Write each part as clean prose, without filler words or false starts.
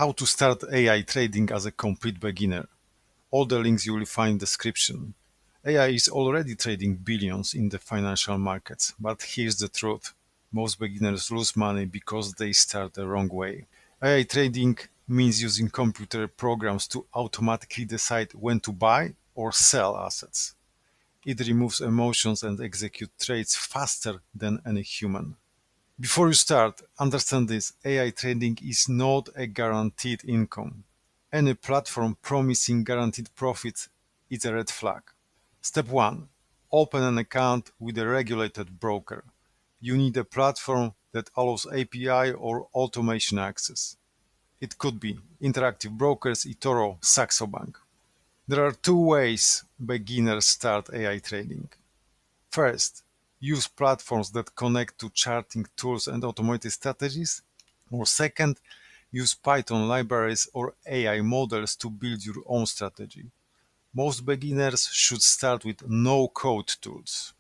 How to start AI trading as a complete beginner. All the links you will find in the description. AI is already trading billions in the financial markets, but here's the truth. Most beginners lose money because they start the wrong way. AI trading means using computer programs to automatically decide when to buy or sell assets. It removes emotions and executes trades faster than any human. Before you start, understand this: AI trading is not a guaranteed income. Any platform promising guaranteed profits is a red flag. Step 1. Open an account with a regulated broker. You need a platform that allows API or automation access. It could be Interactive Brokers, eToro, Saxo Bank. There are two ways beginners start AI trading. First, use platforms that connect to charting tools and automated strategies. Or second, use Python libraries or AI models to build your own strategy. Most beginners should start with no-code tools.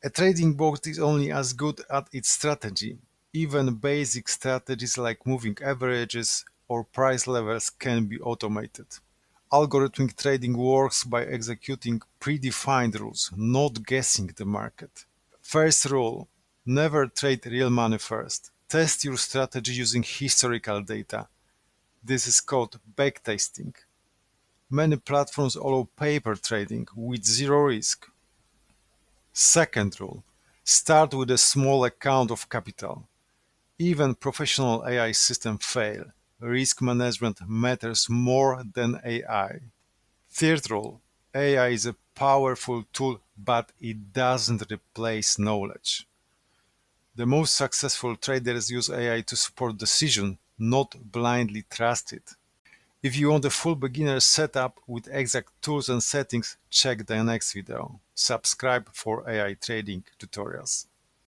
A trading bot is only as good as its strategy. Even basic strategies like moving averages or price levels can be automated. Algorithmic trading works by executing predefined rules, not guessing the market. First rule: never trade real money first. Test your strategy using historical data. This is called backtesting. Many platforms allow paper trading with zero risk. Second rule: start with a small account of capital. Even professional AI systems fail. Risk management matters more than AI. Third rule: AI is a powerful tool, but it doesn't replace knowledge. The most successful traders use AI to support decisions, not blindly trust it. If you want a full beginner setup with exact tools and settings, check the next video. Subscribe for AI trading tutorials.